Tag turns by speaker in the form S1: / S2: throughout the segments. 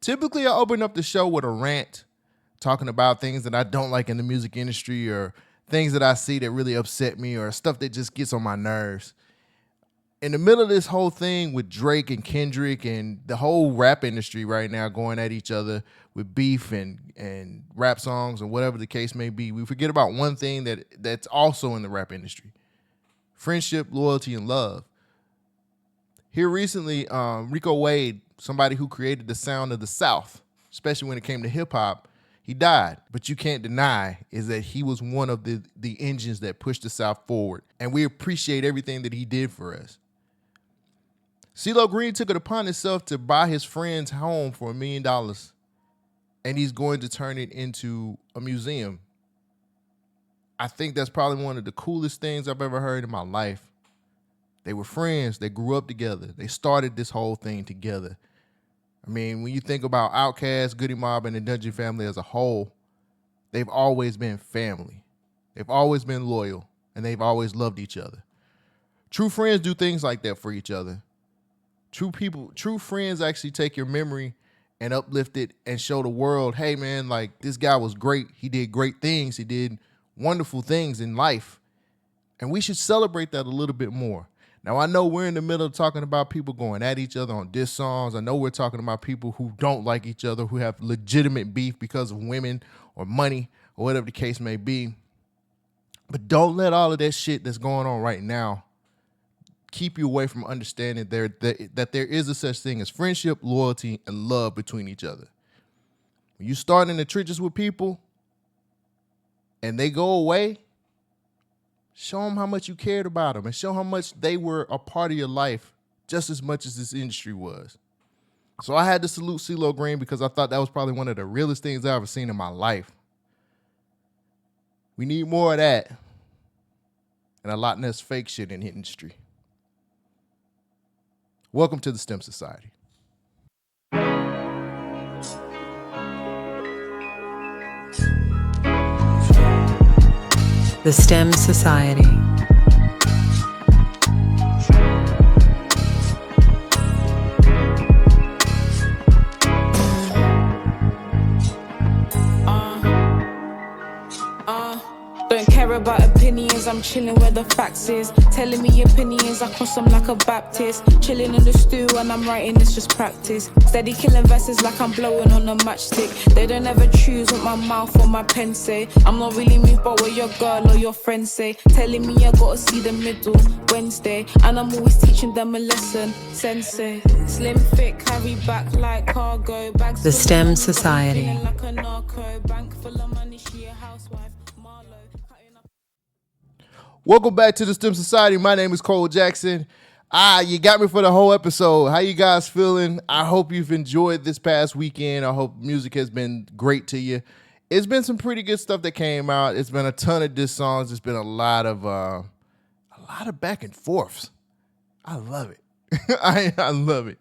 S1: Typically, I open up the show with a rant, talking about things that I don't like in the music industry or things that I see that really upset me or stuff that just gets on my nerves. In the middle of this whole thing with Drake and Kendrick and the whole rap industry right now going at each other with beef and rap songs and whatever the case may be, we forget about one thing that's also in the rap industry: friendship, loyalty, and love. Here recently, Rico Wade, somebody who created the sound of the South, especially when it came to hip hop, he died. But you can't deny is that he was one of the engines that pushed the South forward. And we appreciate everything that he did for us. CeeLo Green took it upon himself to buy his friend's home for $1 million. And he's going to turn it into a museum. I think that's probably one of the coolest things I've ever heard in my life. They were friends. They grew up together. They started this whole thing together. I mean, when you think about Outkast, Goody Mob, and the Dungeon family as a whole, they've always been family. They've always been loyal, and they've always loved each other. True friends do things like that for each other. True friends actually take your memory and uplift it and show the world, hey, man, like, this guy was great. He did great things. He did wonderful things in life. And we should celebrate that a little bit more. Now, I know we're in the middle of talking about people going at each other on diss songs. I know we're talking about people who don't like each other, who have legitimate beef because of women or money or whatever the case may be. But don't let all of that shit that's going on right now keep you away from understanding that there is a such thing as friendship, loyalty, and love between each other. When you start in the trenches with people and they go away, show them how much you cared about them and show how much they were a part of your life just as much as this industry was. So I had to salute CeeLo Green because I thought that was probably one of the realest things I've ever seen in my life. We need more of that and a lot less fake shit in the industry. Welcome to the STEM Society.
S2: The STEM Society.
S3: Don't care about opinions, I'm chilling where the facts is. Telling me opinions, I cross them like a Baptist. Chilling in the stew and I'm writing, it's just practice. Steady killing verses like I'm blowing on a matchstick. They don't ever choose what my mouth or my pen say. I'm not really moved by what your girl or your friends say. Telling me I gotta see the middle, Wednesday. And I'm always teaching them a lesson, sensei. Slim, thick, carry back like cargo. Bags
S2: The STEM Society.
S3: feeling like a narco. Bank full of money, she a housewife.
S1: Welcome back to the STEM Society. My name is Cole Jackson. You got me for the whole episode. How you guys feeling? I hope you've enjoyed this past weekend. I hope music has been great to you. It's been some pretty good stuff that came out. It's been a ton of diss songs. It's been a lot of back and forths. I love it. I love it.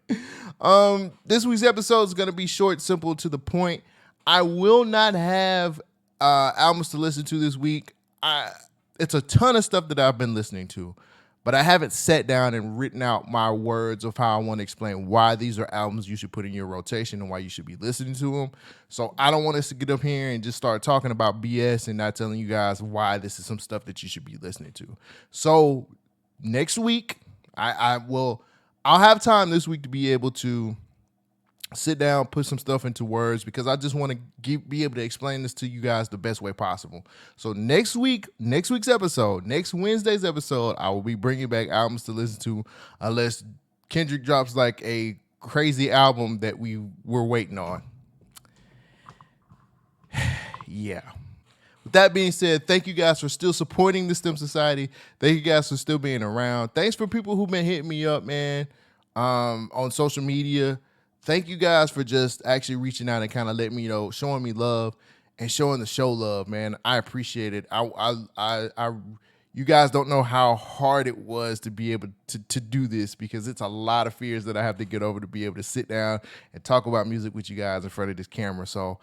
S1: This week's episode is going to be short, simple, to the point. I will not have albums to listen to this week. It's a ton of stuff that I've been listening to, but I haven't sat down and written out my words of how I want to explain why these are albums you should put in your rotation and why you should be listening to them. So I don't want us to get up here and just start talking about BS and not telling you guys why this is some stuff that you should be listening to. So next week, I'll have time this week to be able to sit down, put some stuff into words, because I just want to be able to explain this to you guys the best way possible. So next week's episode, next Wednesday's episode, I will be bringing back albums to listen to, unless Kendrick drops like a crazy album that we were waiting on. Yeah. With that being said, thank you guys for still supporting the STEM Society. Thank you guys for still being around. Thanks for people who've been hitting me up, man, on social media. Thank you guys for just actually reaching out and kind of letting me know, showing me love and showing the show love, man. I appreciate it. You guys don't know how hard it was to be able to do this, because it's a lot of fears that I have to get over to be able to sit down and talk about music with you guys in front of this camera. So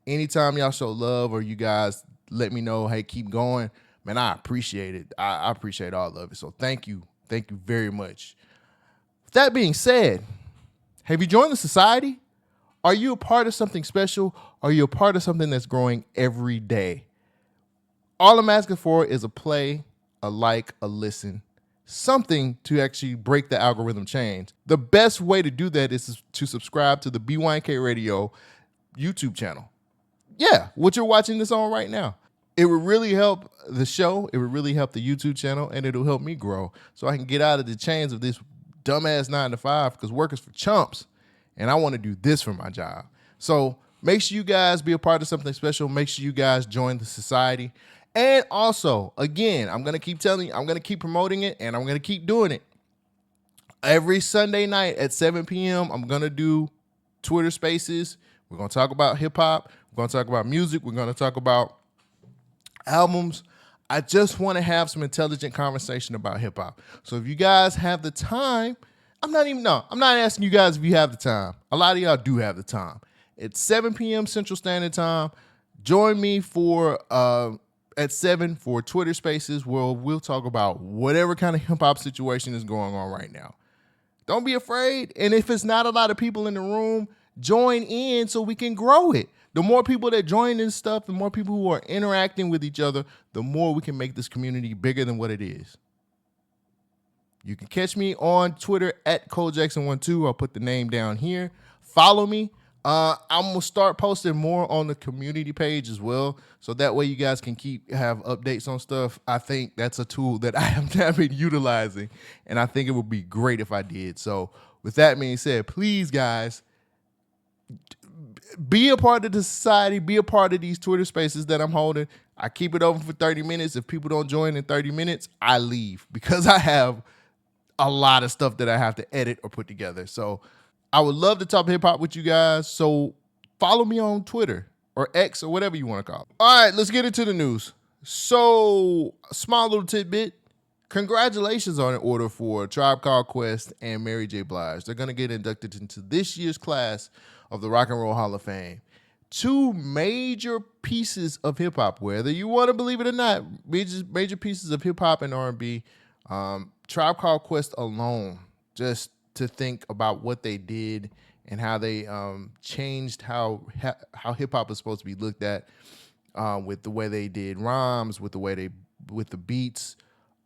S1: anytime y'all show love or you guys let me know, hey, keep going, man, I appreciate it. I appreciate all of it. So thank you. Thank you very much. With that being said, have you joined the society? Are you a part of something special? Are you a part of something that's growing every day? All I'm asking for is a play, a like, a listen, something to actually break the algorithm change. The best way to do that is to subscribe to the BYNK Radio YouTube channel. Yeah, what you're watching this on right now. It would really help the show. It would really help the YouTube channel, and it'll help me grow so I can get out of the chains of this dumbass 9 to 5 because work is for chumps, and I want to do this for my job. So make sure you guys be a part of something special. Make sure you guys join the society. And also, again, I'm going to keep telling you, I'm going to keep promoting it, and I'm going to keep doing it. Every Sunday night at 7 p.m., I'm going to do Twitter Spaces. We're going to talk about hip-hop. We're going to talk about music. We're going to talk about albums. I just want to have some intelligent conversation about hip-hop. So if you guys have the time, I'm not asking you guys if you have the time. A lot of y'all do have the time. It's 7 p.m. Central Standard Time. Join me for at 7 for Twitter Spaces where we'll talk about whatever kind of hip-hop situation is going on right now. Don't be afraid. And if it's not a lot of people in the room, join in so we can grow it. The more people that join this stuff, the more people who are interacting with each other, the more we can make this community bigger than what it is. You can catch me on Twitter at ColeJackson12. I'll put the name down here. Follow me. I'm going to start posting more on the community page as well. So that way you guys can have updates on stuff. I think that's a tool that I have been utilizing. And I think it would be great if I did. So with that being said, please guys, be a part of the society. Be a part of these Twitter Spaces that I'm holding. I keep it open for 30 minutes. If people don't join in 30 minutes, I leave because I have a lot of stuff that I have to edit or put together. So I would love to talk hip hop with you guys. So follow me on Twitter or X or whatever you want to call it. All right, let's get into the news. So, a small little tidbit. Congratulations on an order for Tribe Called Quest and Mary J. Blige. They're going to get inducted into this year's class of the Rock N Roll Hall of Fame. Two major pieces of hip hop, whether you want to believe it or not, major pieces of hip hop and R&B. Tribe Called Quest alone, just to think about what they did and how they changed how hip hop is supposed to be looked at, with the way they did rhymes, with the beats,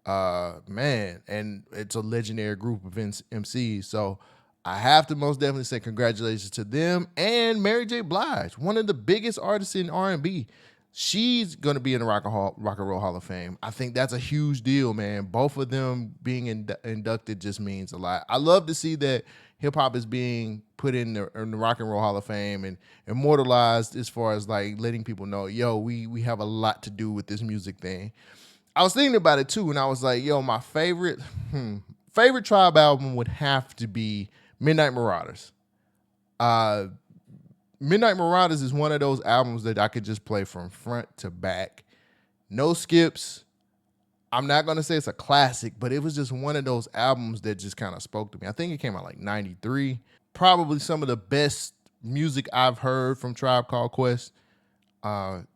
S1: man, and it's a legendary group of MCs. So I have to most definitely say congratulations to them and Mary J. Blige, one of the biggest artists in R&B. She's going to be in the Rock and Roll Hall of Fame. I think that's a huge deal, man. Both of them being inducted just means a lot. I love to see that hip-hop is being put in the Rock and Roll Hall of Fame and immortalized as far as like letting people know, yo, we have a lot to do with this music thing. I was thinking about it too, and I was like, yo, my favorite Tribe album would have to be Midnight Marauders. Midnight Marauders is one of those albums that I could just play from front to back. No skips. I'm not going to say it's a classic, but it was just one of those albums that just kind of spoke to me. I think it came out like 93. Probably some of the best music I've heard from Tribe Called Quest.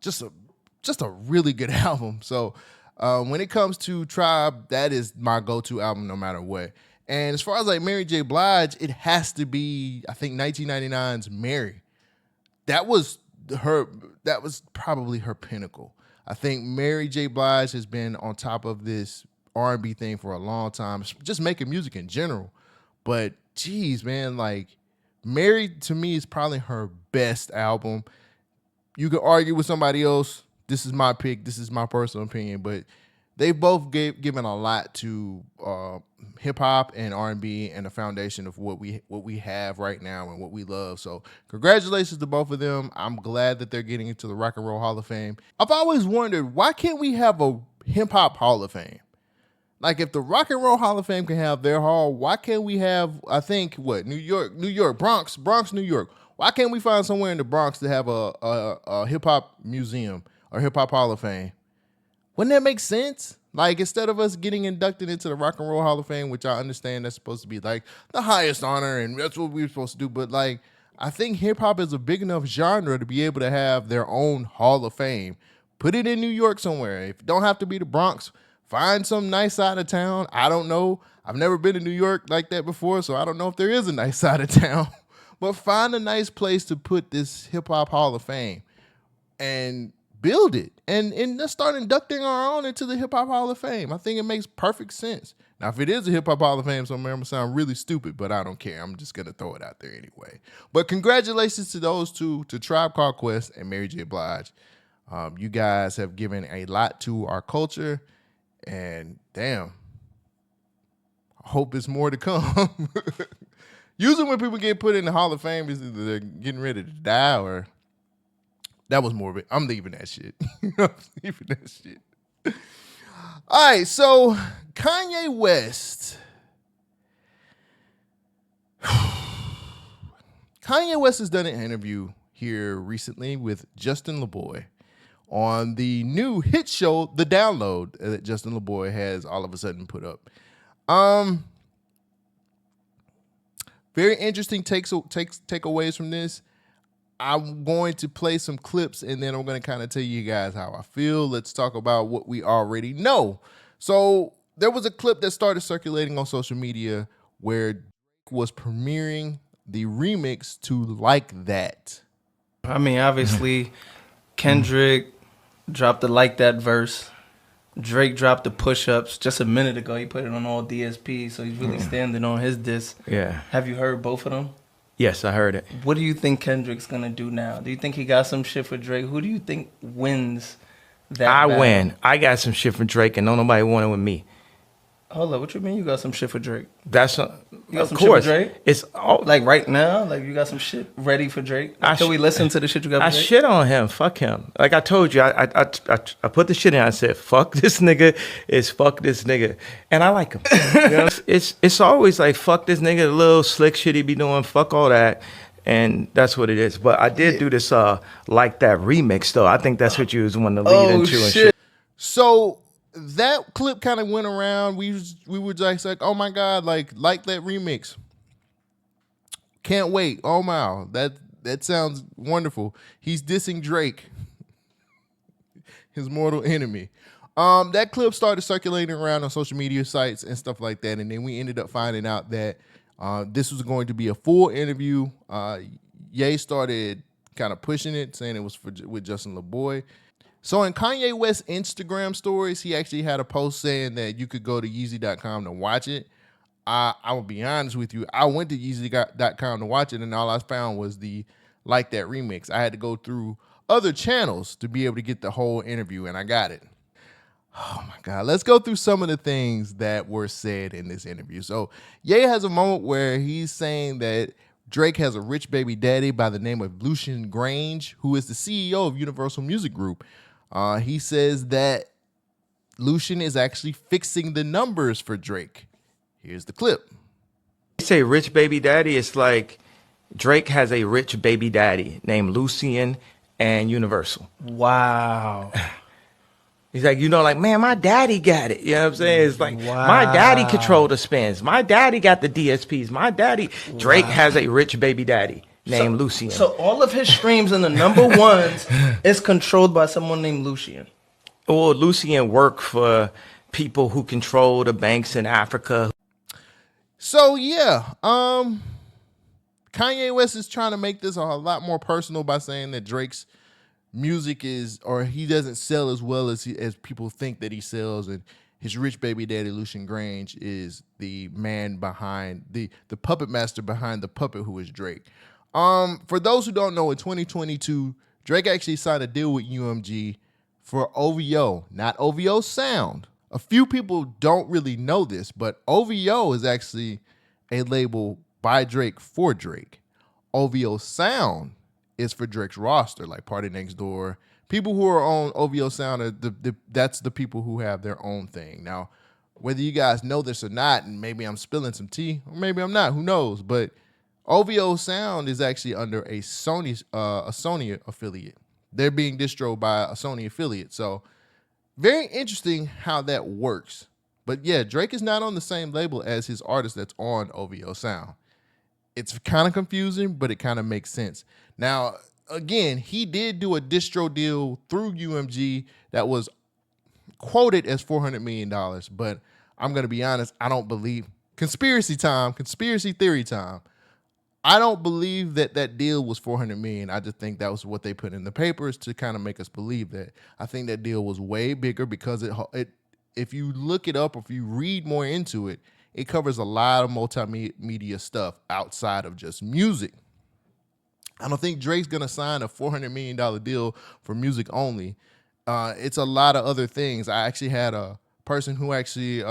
S1: Just a really good album. So when it comes to Tribe, that is my go-to album no matter what. And as far as like Mary J. Blige, it has to be, I think, 1999's Mary. That was probably her pinnacle. I think Mary J. Blige has been on top of this R&B thing for a long time, just making music in general. But geez, man, like Mary to me is probably her best album. You could argue with somebody else. This is my pick. This is my personal opinion, but they've both given a lot to hip hop and R&B and the foundation of what we have right now and what we love. So congratulations to both of them. I'm glad that they're getting into the Rock and Roll Hall of Fame. I've always wondered, why can't we have a hip hop Hall of Fame? Like if the Rock and Roll Hall of Fame can have their hall, why can't we have, I think, New York, Bronx, New York. Why can't we find somewhere in the Bronx to have a hip hop museum or hip hop Hall of Fame? Wouldn't that make sense? Like, instead of us getting inducted into the Rock and Roll Hall of Fame, which I understand that's supposed to be like the highest honor and that's what we're supposed to do, but like, I think hip hop is a big enough genre to be able to have their own Hall of Fame. Put it in New York somewhere. If it don't have to be the Bronx, find some nice side of town. I don't know. I've never been to New York like that before, so I don't know if there is a nice side of town. But find a nice place to put this hip hop Hall of Fame and build it. And let's start inducting our own into the Hip Hop Hall of Fame. I think it makes perfect sense. Now, if it is a Hip Hop Hall of Fame, somewhere, I'm going to sound really stupid, but I don't care. I'm just going to throw it out there anyway. But congratulations to those two, to Tribe Called Quest and Mary J. Blige. You guys have given a lot to our culture, and damn, I hope it's more to come. Usually when people get put in the Hall of Fame, is either they're getting ready to die or that was morbid. I'm leaving that shit. I'm leaving that shit. All right, so Kanye West. Kanye West has done an interview here recently with Justin Laboy on the new hit show, The Download, that Justin Laboy has all of a sudden put up. Very interesting takeaways from this. I'm going to play some clips and then I'm going to kind of tell you guys how I feel. Let's talk about what we already know. So there was a clip that started circulating on social media where Drake was premiering the remix to Like That.
S4: I mean, obviously, Kendrick dropped the Like That verse. Drake dropped the push-ups just a minute ago. He put it on all DSPs, so he's really standing on his disc.
S5: Yeah.
S4: Have you heard both of them?
S5: Yes, I heard it.
S4: What do you think Kendrick's going to do now? Do you think he got some shit for Drake? Who do you think wins that battle?
S5: win. I got some shit for Drake, and don't nobody want it with me.
S4: Hold up, what you mean you got some shit for Drake?
S5: That's
S4: You got
S5: of
S4: some
S5: course.
S4: shit for Drake?
S5: It's all
S4: Like right now? Like you got some shit ready for Drake? Can we listen to the shit you got for
S5: I
S4: Drake?
S5: shit on him. Fuck him. Like I told you, I put the shit in. I said, fuck this nigga. It's fuck this nigga. And I like him. You know? It's always like, fuck this nigga, the little slick shit he be doing. Fuck all that. And that's what it is. But I did do this Like That remix, though. I think that's what you was wanting to lead into and shit.
S1: So that clip kind of went around. We were just like, oh my God, like That remix. Can't wait. Oh my, that sounds wonderful. He's dissing Drake, his mortal enemy. That clip started circulating around on social media sites and stuff like that, and then we ended up finding out that this was going to be a full interview. Ye started kind of pushing it, saying it was with Justin Laboy. So in Kanye West's Instagram stories, he actually had a post saying that you could go to Yeezy.com to watch it. I will be honest with you. I went to Yeezy.com to watch it, and all I found was the Like That remix. I had to go through other channels to be able to get the whole interview, and I got it. Oh my God. Let's go through some of the things that were said in this interview. So Ye has a moment where he's saying that Drake has a rich baby daddy by the name of Lucian Grange, who is the CEO of Universal Music Group. He says that Lucian is actually fixing the numbers for Drake. Here's the clip.
S5: You say rich baby daddy, it's like Drake has a rich baby daddy named Lucian and Universal.
S4: Wow.
S5: He's like, like, man, my daddy got it. You know what I'm saying? It's like, my daddy controlled the spins. My daddy got the DSPs. My daddy. Drake has a rich baby daddy named Lucian.
S4: So all of his streams in the number ones is controlled by someone named Lucian.
S5: Or Lucian worked for people who control the banks in Africa.
S1: So yeah, Kanye West is trying to make this a lot more personal by saying that Drake's music he doesn't sell as well as people think that he sells, and his rich baby daddy Lucian Grange is the man behind the puppet master behind the puppet who is Drake. For those who don't know, in 2022, Drake actually signed a deal with UMG for OVO, not OVO Sound. A few people don't really know this, but OVO is actually a label by Drake for Drake. OVO Sound is for Drake's roster, like Party Next Door. People who are on OVO Sound, that's the people who have their own thing. Now, whether you guys know this or not, and maybe I'm spilling some tea, or maybe I'm not, who knows? But OVO Sound is actually under a Sony affiliate. They're being distroed by a Sony affiliate. So very interesting how that works. But yeah, Drake is not on the same label as his artist that's on OVO Sound. It's kind of confusing, but it kind of makes sense. Now, again, he did do a distro deal through UMG that was quoted as $400 million, but I'm going to be honest, I don't believe. Conspiracy theory time. I don't believe that deal was $400 million. I just think that was what they put in the papers to kind of make us believe that. I think that deal was way bigger because it if you look it up, or if you read more into it, it covers a lot of multimedia stuff outside of just music. I don't think Drake's gonna sign a $400 million deal for music only. It's a lot of other things. I actually had a person who actually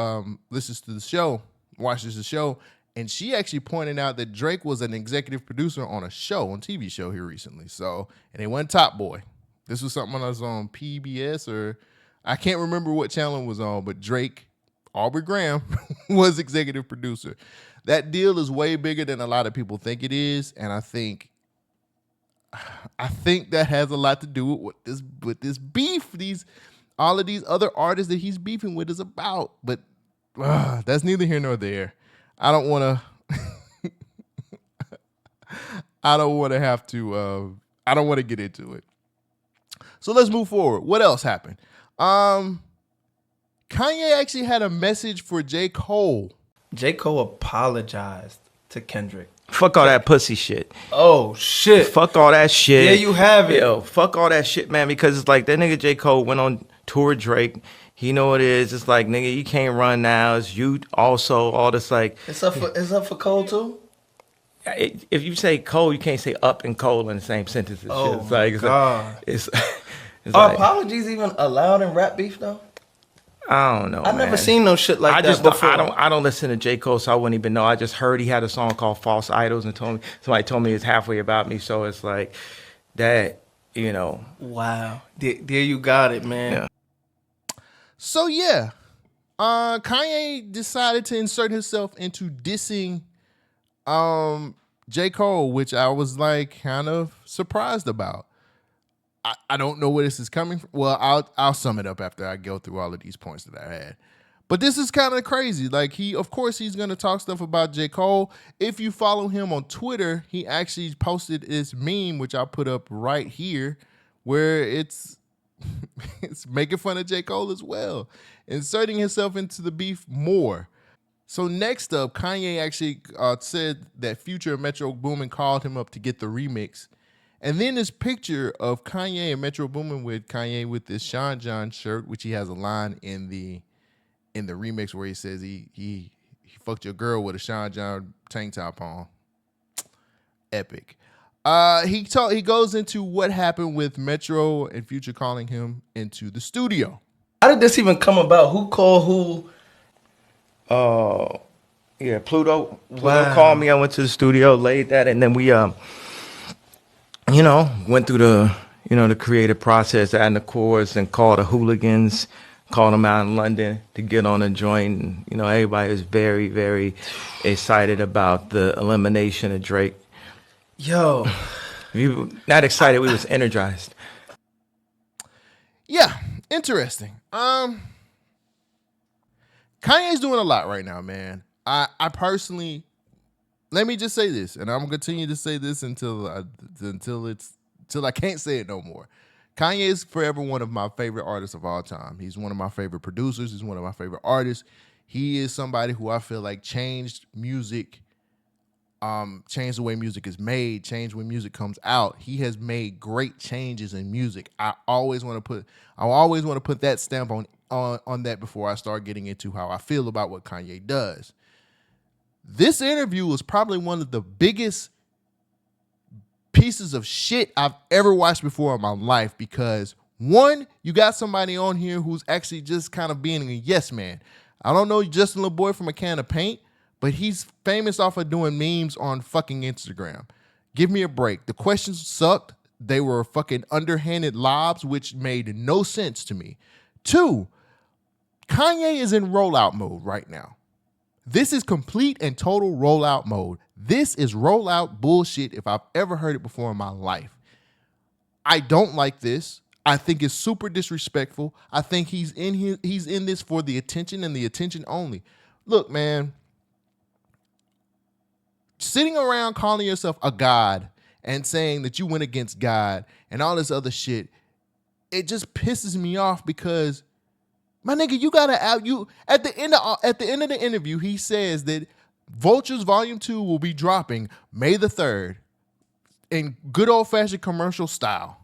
S1: listens to the show, watches the show, and she actually pointed out that Drake was an executive producer on a show, on TV show here recently. So, and it wasn't Top Boy. This was something that was on PBS, or I can't remember what channel it was on, but Drake, Aubrey Graham, was executive producer. That deal is way bigger than a lot of people think it is, and I think that has a lot to do with this beef. All of these other artists that he's beefing with is about. But that's neither here nor there. I don't want to get into it. So let's move forward. What else happened? Kanye actually had a message for J. Cole.
S4: J. Cole apologized to Kendrick.
S5: Fuck all that pussy shit.
S4: Oh, shit.
S5: Fuck all that shit.
S4: Yeah, you have it.
S5: Yo, fuck all that shit, man, because it's like that nigga J. Cole went on tour with Drake. He know what it is. It's like, nigga, you can't run now. It's you also, all this like.
S4: It's up for Cole, too?
S5: If you say Cole, you can't say up and Cole in the same sentence.
S4: Oh,
S5: it's like,
S4: God.
S5: It's
S4: Are
S5: like,
S4: apologies even allowed in rap beef, though?
S5: I don't know.
S4: I've never seen no shit like that before.
S5: I don't listen to J. Cole, so I wouldn't even know. I just heard he had a song called False Idols, and somebody told me it's halfway about me. So it's like that, you know.
S4: Wow. There you got it, man.
S5: Yeah.
S1: So yeah, Kanye decided to insert himself into dissing J. Cole, which I was like kind of surprised about. I don't know where this is coming from. Well, I'll sum it up after I go through all of these points that I had. But this is kind of crazy. Like of course he's gonna talk stuff about J. Cole. If you follow him on Twitter, he actually posted this meme, which I'll put up right here, where it's making fun of J. Cole as well, inserting himself into the beef more. So next up, Kanye actually said that Future and Metro Boomin called him up to get the remix. And then this picture of Kanye and Metro Boomin with Kanye with this Sean John shirt, which he has a line in the remix where he says he fucked your girl with a Sean John tank top on. Epic. He goes into what happened with Metro and Future calling him into the studio.
S4: How did this even come about? Who called who?
S5: Yeah, Pluto called me. I went to the studio, laid that, and then we went through the creative process, adding the chords, and called the Hooligans, called them out in London to get on a joint. And, everybody was very, very excited about the elimination of Drake.
S4: Yo.
S5: We were not excited, we was energized.
S1: Yeah, interesting. Kanye's doing a lot right now, man. I personally, let me just say this, and I'm gonna continue to say this until I can't say it no more. Kanye is forever one of my favorite artists of all time. He's one of my favorite producers. He's one of my favorite artists. He is somebody who I feel like changed music, changed the way music is made, changed when music comes out. He has made great changes in music. I always want to put that stamp on that before I start getting into how I feel about what Kanye does. This interview was probably one of the biggest pieces of shit I've ever watched before in my life, because one, you got somebody on here who's actually just kind of being a yes man. I don't know Justin Laboy from a can of paint, but he's famous off of doing memes on fucking Instagram. Give me a break. The questions sucked. They were fucking underhanded lobs, which made no sense to me. Two, Kanye is in rollout mode right now. This is complete and total rollout mode. This is rollout bullshit if I've ever heard it before in my life. I don't like this. I think it's super disrespectful. I think he's in this for the attention and the attention only. Look, man, sitting around calling yourself a god and saying that you went against God and all this other shit, it just pisses me off, because my nigga, you gotta out. You at the end of the interview, he says that Vultures Volume 2 will be dropping May the 3rd in good old-fashioned commercial style.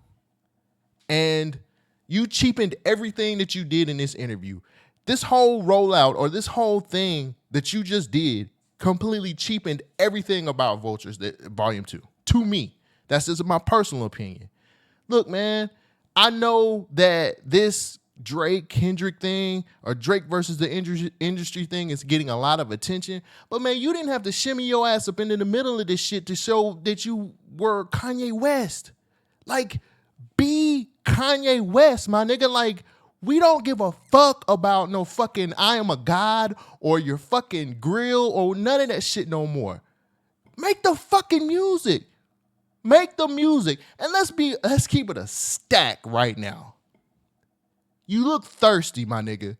S1: And you cheapened everything that you did in this interview. This whole rollout or this whole thing that you just did completely cheapened everything about Vultures Volume 2. To me. That's just my personal opinion. Look, man, I know that this Drake Kendrick thing or Drake versus the industry thing is getting a lot of attention, but man, you didn't have to shimmy your ass up into the middle of this shit to show that you were Kanye West. Like, be Kanye West, my nigga. Like, we don't give a fuck about no fucking I am a god or your fucking grill or none of that shit no more. Make the fucking music. Make the music. And let's keep it a stack right now. You look thirsty, my nigga.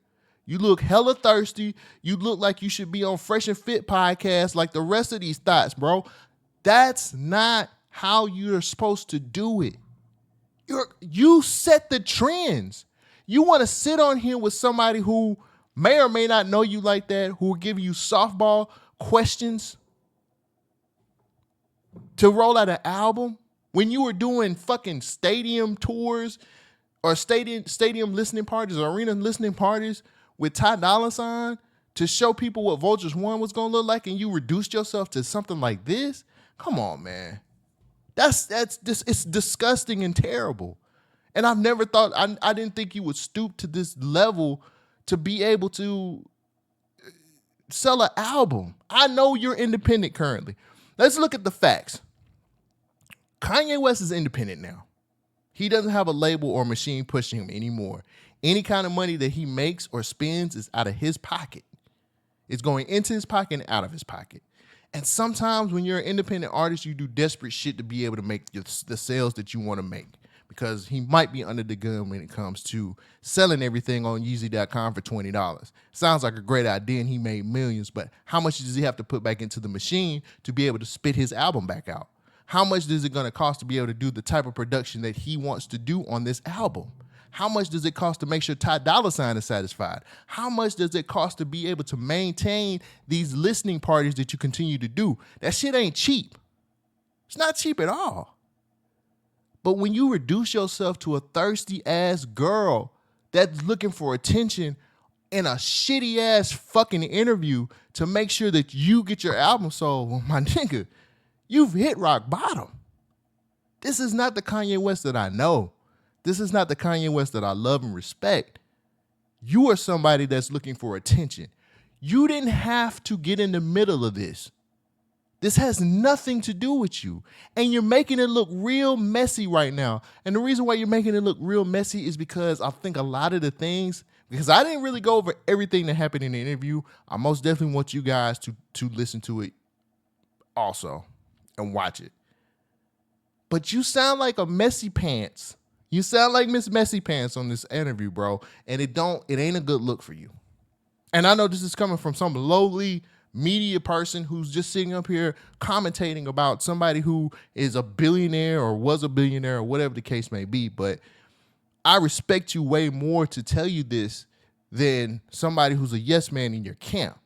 S1: You look hella thirsty. You look like you should be on Fresh and Fit podcast like the rest of these thoughts, bro. That's not how you're supposed to do it. You set the trends. You want to sit on here with somebody who may or may not know you like that, who will give you softball questions to roll out an album when you were doing fucking stadium tours or stadium listening parties or arena listening parties with Ty Dolla $ign to show people what Vultures 1 was going to look like, and you reduced yourself to something like this? Come on, man. It's disgusting and terrible. And I've never thought, I didn't think you would stoop to this level to be able to sell an album. I know you're independent currently. Let's look at the facts. Kanye West is independent now. He doesn't have a label or machine pushing him anymore. Any kind of money that he makes or spends is out of his pocket. It's going into his pocket and out of his pocket. And sometimes when you're an independent artist, you do desperate shit to be able to make the sales that you want to make, because he might be under the gun when it comes to selling everything on Yeezy.com for $20. Sounds like a great idea and he made millions, but how much does he have to put back into the machine to be able to spit his album back out? How much is it going to cost to be able to do the type of production that he wants to do on this album? How much does it cost to make sure Ty Dolla $ign is satisfied? How much does it cost to be able to maintain these listening parties that you continue to do? That shit ain't cheap. It's not cheap at all. But when you reduce yourself to a thirsty ass girl that's looking for attention in a shitty ass fucking interview to make sure that you get your album sold, well, my nigga, you've hit rock bottom. This is not the Kanye West that I know. This is not the Kanye West that I love and respect. You are somebody that's looking for attention. You didn't have to get in the middle of this. This has nothing to do with you. And you're making it look real messy right now. And the reason why you're making it look real messy is because I think a lot of the things, because I didn't really go over everything that happened in the interview. I most definitely want you guys to listen to it also and watch it. But you sound like a messy pants. You sound like Miss Messy Pants on this interview, bro. And it ain't a good look for you. And I know this is coming from some lowly media person who's just sitting up here commentating about somebody who is a billionaire or was a billionaire or whatever the case may be. But I respect you way more to tell you this than somebody who's a yes man in your camp.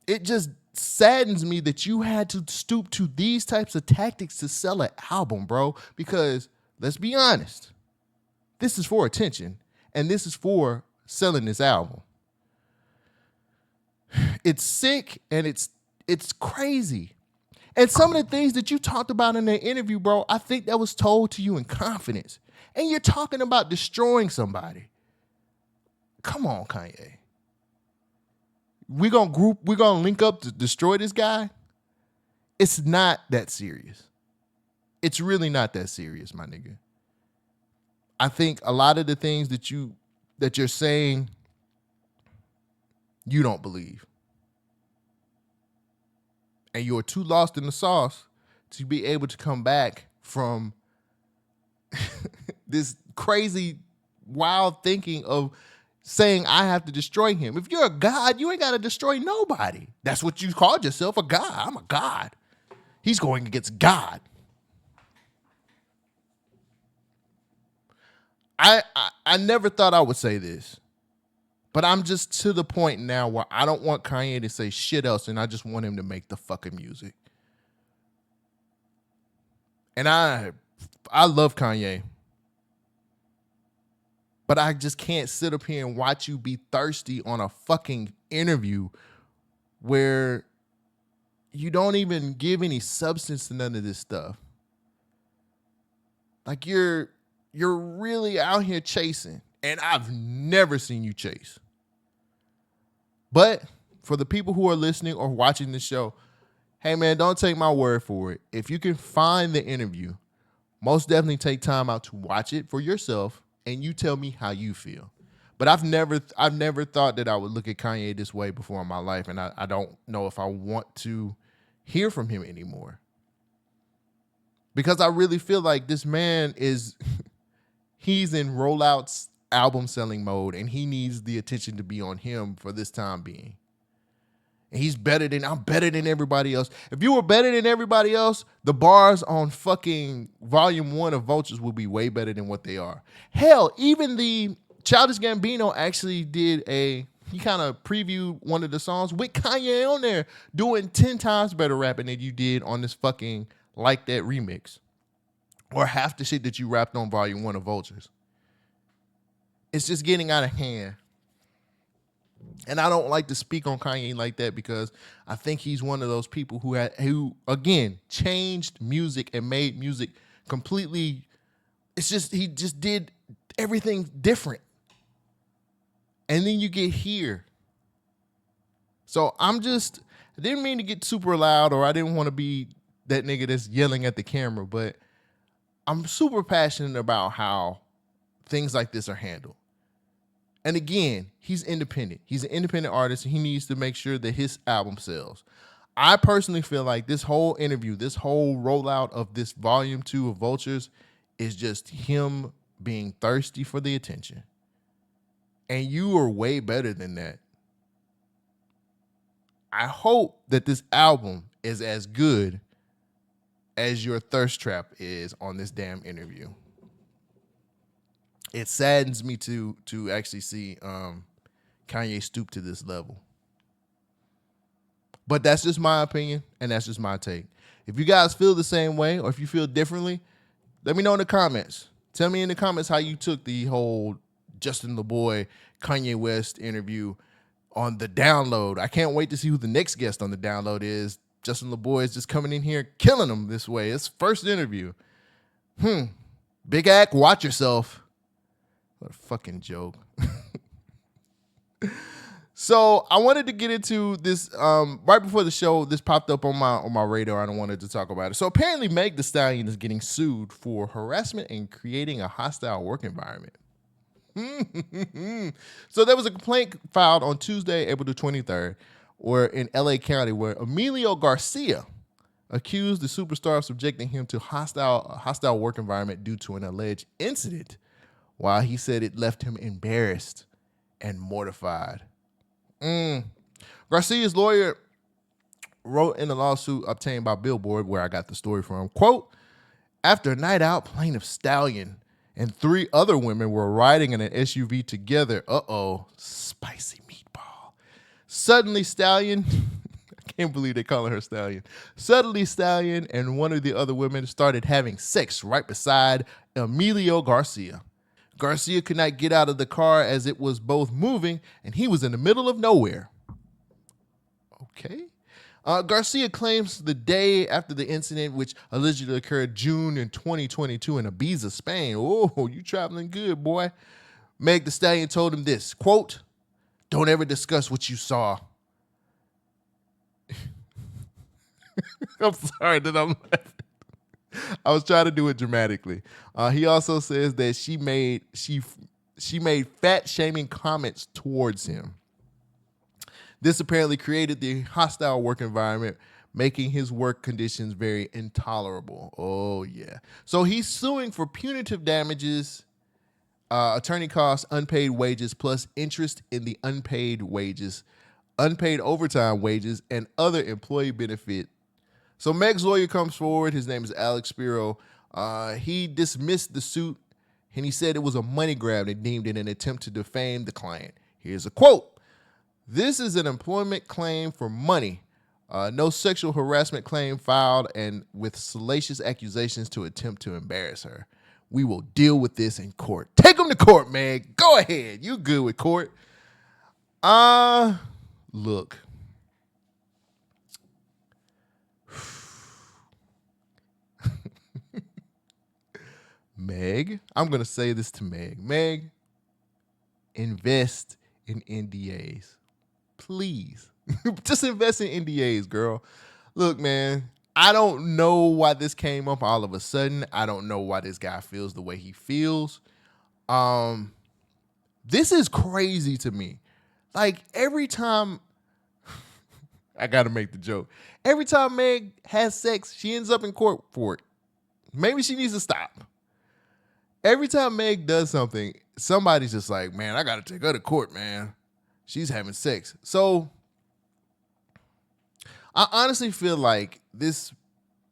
S1: It just saddens me that you had to stoop to these types of tactics to sell an album, bro, because let's be honest, this is for attention and this is for selling this album. It's sick and it's crazy. And some of the things that you talked about in that interview, bro, I think that was told to you in confidence. And you're talking about destroying somebody. Come on, Kanye. We're gonna link up to destroy this guy. It's not that serious. It's really not that serious, my nigga. I think a lot of the things that you're saying, you don't believe. And you're too lost in the sauce to be able to come back from this crazy, wild thinking of saying I have to destroy him. If you're a god, you ain't got to destroy nobody. That's what you called yourself, a god. I'm a god. He's going against God. I never thought I would say this. But I'm just to the point now where I don't want Kanye to say shit else, and I just want him to make the fucking music. And I love Kanye. But I just can't sit up here and watch you be thirsty on a fucking interview where you don't even give any substance to none of this stuff. Like you're really out here chasing, and I've never seen you chase. But for the people who are listening or watching the show, hey man, don't take my word for it. If you can find the interview, most definitely take time out to watch it for yourself, and you tell me how you feel. But I've never thought that I would look at Kanye this way before in my life, and I don't know if I want to hear from him anymore. Because I really feel like this man is, he's in Rollout's album selling mode, and he needs the attention to be on him for this time being. And I'm better than everybody else. If you were better than everybody else, the bars on fucking volume 1 of Vultures will be way better than what they are. Hell, even the Childish Gambino actually he kind of previewed one of the songs with Kanye on there, doing 10 times better rapping than you did on this fucking Like That remix. Or half the shit that you rapped on volume 1 of Vultures. It's just getting out of hand. And I don't like to speak on Kanye like that because I think he's one of those people who again changed music and made music completely. He just did everything different. And then you get here. So I didn't mean to get super loud, or I didn't want to be that nigga that's yelling at the camera, but I'm super passionate about how things like this are handled. And again, he's independent. He's an independent artist, and he needs to make sure that his album sells. I personally feel like this whole interview, this whole rollout of this volume 2 of Vultures is just him being thirsty for the attention. And you are way better than that. I hope that this album is as good as your thirst trap is on this damn interview. It saddens me to actually see Kanye stoop to this level. But that's just my opinion, and that's just my take. If you guys feel the same way, or if you feel differently, let me know in the comments. Tell me in the comments how you took the whole Justin Laboy, Kanye West interview on the download. I can't wait to see who the next guest on the download is. Justin Laboy is just coming in here killing them this way. It's first interview. Big Ack, watch yourself. What a fucking joke. So I wanted to get into this right before the show. This popped up on my radar, and I wanted to talk about it. So apparently Meg the Stallion is getting sued for harassment and creating a hostile work environment. So there was a complaint filed on Tuesday, April the 23rd, in LA County, where Emilio Garcia accused the superstar of subjecting him to hostile work environment due to an alleged incident, while he said it left him embarrassed and mortified. Garcia's lawyer wrote in a lawsuit obtained by Billboard, where I got the story from, quote, "After a night out, plaintiff Stallion and 3 other women were riding in an SUV together. Spicy meatball. Suddenly Stallion," I can't believe they're calling her Stallion. "Suddenly Stallion and one of the other women started having sex right beside Emilio Garcia. Garcia could not get out of the car as it was both moving, and he was in the middle of nowhere." Okay. Garcia claims the day after the incident, which allegedly occurred June in 2022 in Ibiza, Spain. Oh, you traveling good, boy. Meg the Stallion told him this, quote, "Don't ever discuss what you saw." I'm sorry that I'm laughing. I was trying to do it dramatically. He also says that she made fat shaming comments towards him. This apparently created the hostile work environment, making his work conditions very intolerable. Oh yeah. So he's suing for punitive damages, attorney costs, unpaid wages, plus interest in the unpaid wages, unpaid overtime wages, and other employee benefit. So Meg's lawyer comes forward. His name is Alex Spiro. He dismissed the suit, and he said it was a money grab and deemed it an attempt to defame the client. Here's a quote. This is an employment claim for money. No sexual harassment claim filed and with salacious accusations to attempt to embarrass her. We will deal with this in court. Take them to court, man. Go ahead. You good with court. Look. Meg, I'm going to say this to Meg. Meg, invest in NDAs. Please. Just invest in NDAs, girl. Look, man, I don't know why this came up all of a sudden. I don't know why this guy feels the way he feels. This is crazy to me. Like, every time, I got to make the joke. Every time Meg has sex, she ends up in court for it. Maybe she needs to stop. Every time Meg does something, somebody's just like, man, I got to take her to court, man. She's having sex. So I honestly feel like this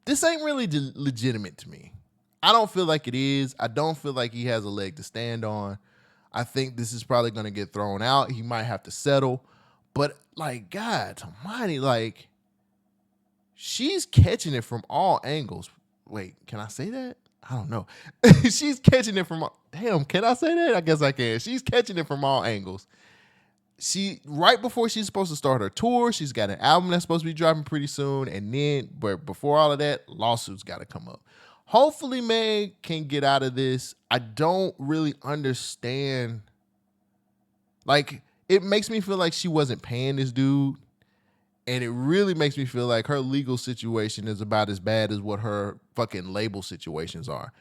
S1: ain't really legitimate to me. I don't feel like it is. I don't feel like he has a leg to stand on. I think this is probably going to get thrown out. He might have to settle. But, like, God almighty, like, she's catching it from all angles. Wait, can I say that? I don't know. She's catching it from damn, can I say that? I guess I can. She's catching it from all angles. Right before she's supposed to start her tour, she's got an album that's supposed to be dropping pretty soon. And then, but before all of that, lawsuits got to come up. Hopefully Meg can get out of this. I don't really understand. Like, it makes me feel like she wasn't paying this dude. And it really makes me feel like her legal situation is about as bad as what her fucking label situations are.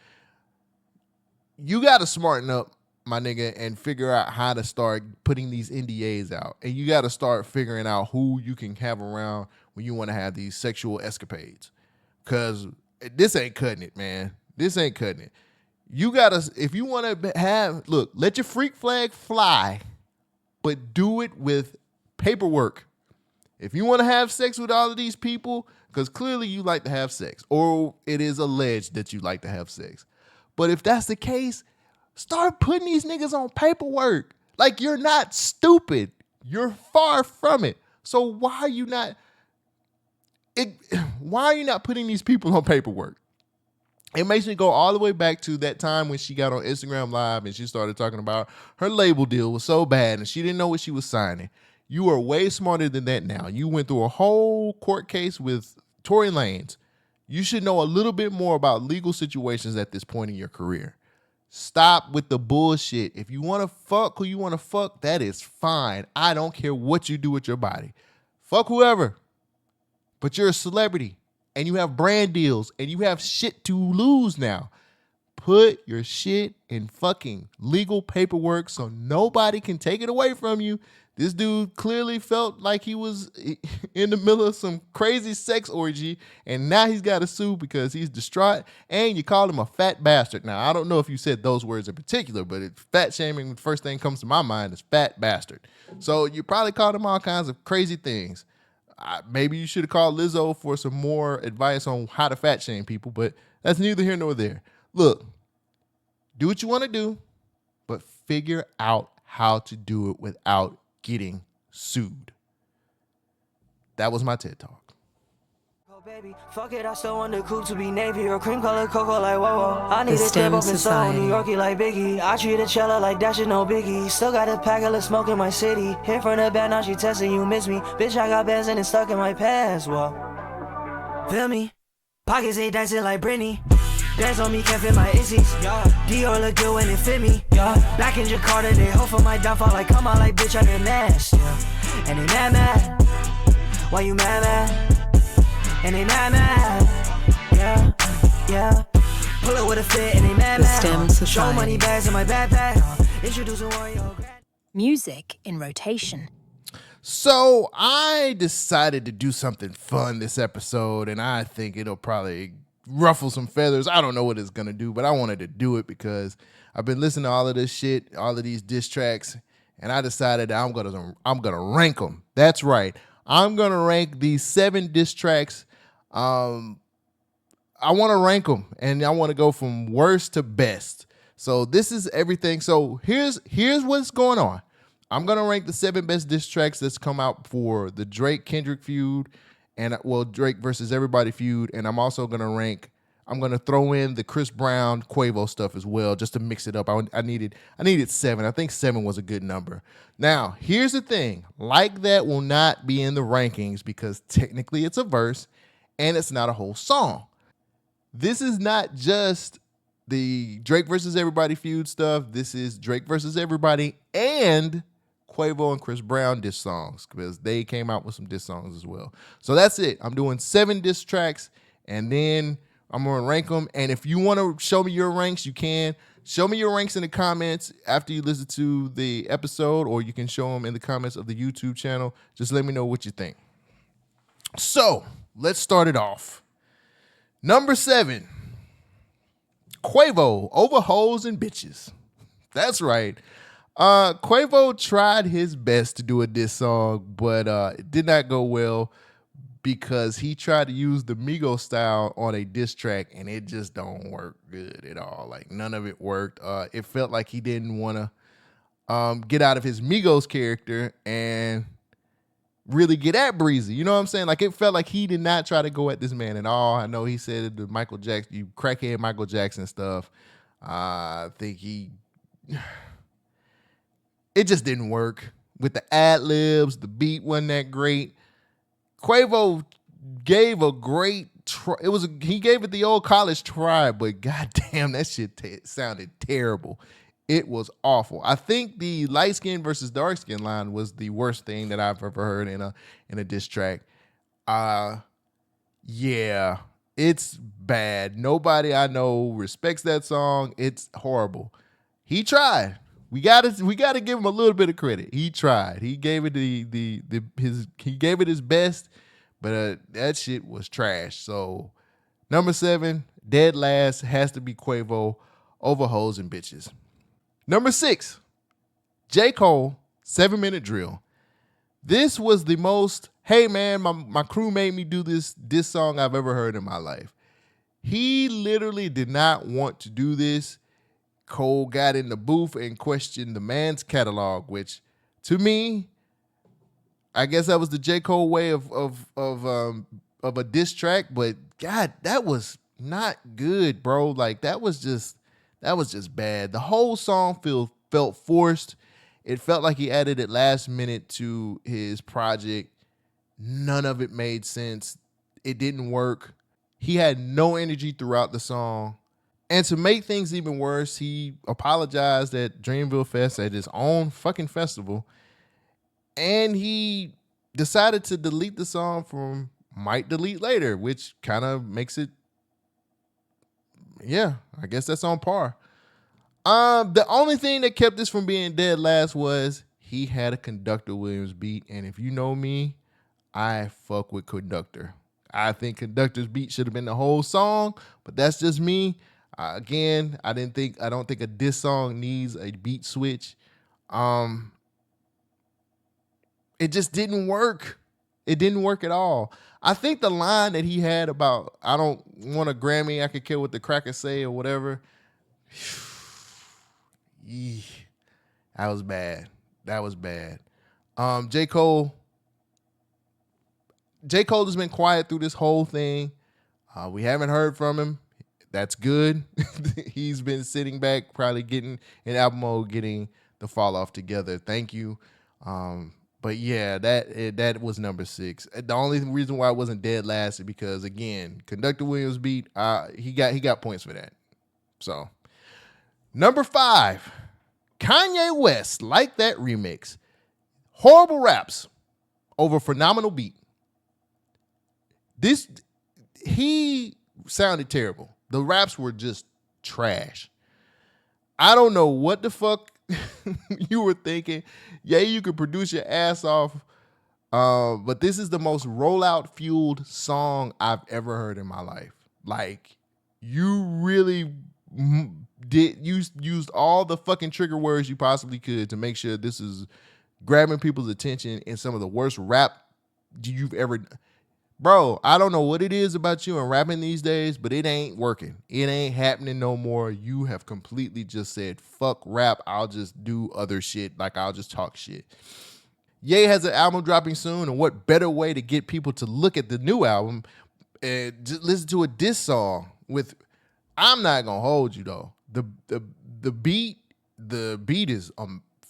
S1: You got to smarten up, my nigga, and figure out how to start putting these NDAs out. And you got to start figuring out who you can have around when you want to have these sexual escapades. Because this ain't cutting it, man. This ain't cutting it. You got to, if you want to have, look, let your freak flag fly, but do it with paperwork. If you want to have sex with all of these people, because clearly you like to have sex, or it is alleged that you like to have sex. But if that's the case, start putting these niggas on paperwork. Like, you're not stupid. You're far from it. So why are you not putting these people on paperwork? It makes me go all the way back to that time when she got on Instagram Live and she started talking about her label deal was so bad and she didn't know what she was signing. You are way smarter than that now. You went through a whole court case with Tory Lanez. You should know a little bit more about legal situations at this point in your career. Stop with the bullshit. If you want to fuck who you want to fuck, that is fine. I don't care what you do with your body. Fuck whoever. But you're a celebrity and you have brand deals and you have shit to lose now. Put your shit in fucking legal paperwork so nobody can take it away from you. This dude clearly felt like he was in the middle of some crazy sex orgy, and now he's got to sue because he's distraught, and you called him a fat bastard. Now, I don't know if you said those words in particular, but fat shaming, the first thing that comes to my mind is fat bastard. So you probably called him all kinds of crazy things. Maybe you should have called Lizzo for some more advice on how to fat shame people, but that's neither here nor there. Look, do what you want to do, but figure out how to do it without getting sued. That was my TED Talk.
S6: Oh, baby, fuck it, I still want the coupe to be navy or cream colored cocoa like whoa. I need
S2: The
S6: to step up
S2: STEM
S6: and soul New
S2: Society.
S6: Yorkie like Biggie. I treat a cello like that shit no biggie. Still got a pack of smoke in my city. Hit from the back, now she testing you miss me. Bitch, I got bands and it's stuck in my pants. Whoa. Feel me? Pockets ain't dancing like Britney. Dance on me, can't fit my Izzy's. Dior look good when it fit me. Back in Jakarta, they hope for my downfall. Like, come on, like, bitch, I'm in Nash. And they mad. Why you mad? And they mad. Yeah. Pull it with a fit and they mad.
S2: The STEM Society.
S6: Show money bags in my backpack. Introducing Wario.
S7: Music in rotation.
S1: So I decided to do something fun this episode, and I think it'll probably ruffle some feathers. I don't know what it's gonna do, but I wanted to do it because I've been listening to all of this shit, all of these diss tracks, and I decided that I'm gonna rank them. That's right. I'm gonna rank these 7 diss tracks. I want to rank them, and I want to go from worst to best. So this is everything. So here's what's going on. I'm gonna rank the 7 best diss tracks that's come out for the Drake Kendrick feud, and Drake versus everybody feud, and I'm also gonna rank. I'm gonna throw in the Chris Brown Quavo stuff as well, just to mix it up. I needed 7. I think 7 was a good number. Now, here's the thing: Like That will not be in the rankings because technically it's a verse, and it's not a whole song. This is not just the Drake versus everybody feud stuff. This is Drake versus everybody and Quavo and Chris Brown diss songs, because they came out with some diss songs as well. So that's it. I'm doing 7 diss tracks, and then I'm going to rank them. And if you want to show me your ranks, you can. Show me your ranks in the comments after you listen to the episode, or you can show them in the comments of the YouTube channel. Just let me know what you think. So let's start it off. Number 7, Quavo, Over Hoes and Bitches. That's right. Quavo tried his best to do a diss song, but it did not go well because he tried to use the Migos style on a diss track, and it just don't work good at all. Like, none of it worked. It felt like he didn't want to get out of his Migos character and really get at Breezy. You know what I'm saying? Like, it felt like he did not try to go at this man at all. I know he said the Michael Jackson, you crackhead Michael Jackson stuff. I think it just didn't work. With the ad-libs, the beat wasn't that great. Quavo gave a great try. He gave it the old college try, but goddamn, that shit sounded terrible. It was awful. I think the light skin versus dark skin line was the worst thing that I've ever heard in a diss track. Yeah, it's bad. Nobody I know respects that song. It's horrible. He tried. We gotta give him a little bit of credit. He tried. He gave it he gave it his best, but that shit was trash. So number 7, dead last, has to be Quavo, Over Hoes and Bitches. Number 6, J. Cole, 7-Minute Drill. This was the most, hey man, my crew made me do this song I've ever heard in my life. He literally did not want to do this. Cole got in the booth and questioned the man's catalog, which to me, I guess that was the J. Cole way of a diss track, but God, that was not good, bro. Like, that was just bad. The whole song felt forced. It felt like he added it last minute to his project. None of it made sense. It didn't work. He had no energy throughout the song. And to make things even worse, he apologized at Dreamville Fest, at his own fucking festival. And he decided to delete the song from Might Delete Later, which kind of makes it, yeah, I guess that's on par. The only thing that kept this from being dead last was he had a Conductor Williams beat. And if you know me, I fuck with Conductor. I think Conductor's beat should have been the whole song, but that's just me. Again, I don't think a diss song needs a beat switch. It just didn't work. It didn't work at all. I think the line that he had about, I don't want a Grammy, I could kill what the crackers say or whatever. That was bad. That was bad. J. Cole has been quiet through this whole thing. We haven't heard from him. That's good. He's been sitting back, probably getting in album mode, getting the fall off together. Thank you. But yeah, that was number 6. The only reason why it wasn't dead last is because, again, Conductor Williams beat, he got points for that. So number 5, Kanye West, Like That remix. Horrible raps over phenomenal beat. He sounded terrible. The raps were just trash. I don't know what the fuck you were thinking. Yeah, you could produce your ass off, but this is the most rollout fueled song I've ever heard in my life. Like, you really used all the fucking trigger words you possibly could to make sure this is grabbing people's attention in some of the worst rap you've ever. Bro, I don't know what it is about you and rapping these days, but it ain't working. It ain't happening no more. You have completely just said, fuck rap. I'll just do other shit. Like, I'll just talk shit. Ye has an album dropping soon, and what better way to get people to look at the new album and just listen to a diss song with, I'm not gonna hold you though. The beat is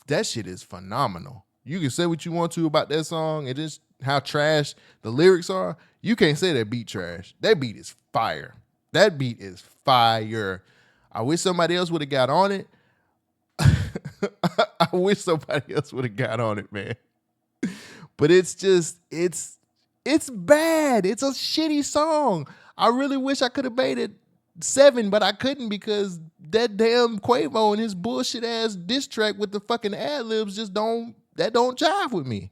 S1: that shit is phenomenal. You can say what you want to about that song and just how trash the lyrics are. You can't say that beat trash. That beat is fire. That beat is fire. I wish somebody else would have got on it. I wish somebody else would have got on it, man. But it's bad. It's a shitty song. I really wish I could have made it 7, but I couldn't because that damn Quavo and his bullshit ass diss track with the fucking ad libs just don't jive with me.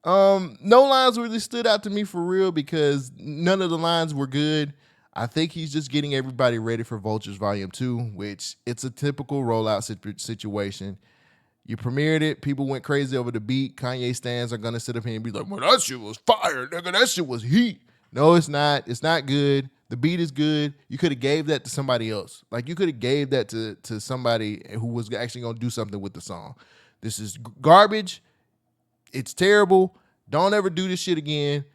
S1: No lines really stood out to me for real because none of the lines were good. I think he's just getting everybody ready for Vultures Volume 2, which it's a typical rollout situation. You premiered it, people went crazy over the beat. Kanye stans are gonna sit up here and be like, well, that shit was fire, nigga. That shit was heat. No, it's not. It's not good. The beat is good. You could have gave that to somebody else. Like, you could have gave that to somebody who was actually gonna do something with the song. This is garbage. It's terrible. Don't ever do this shit again.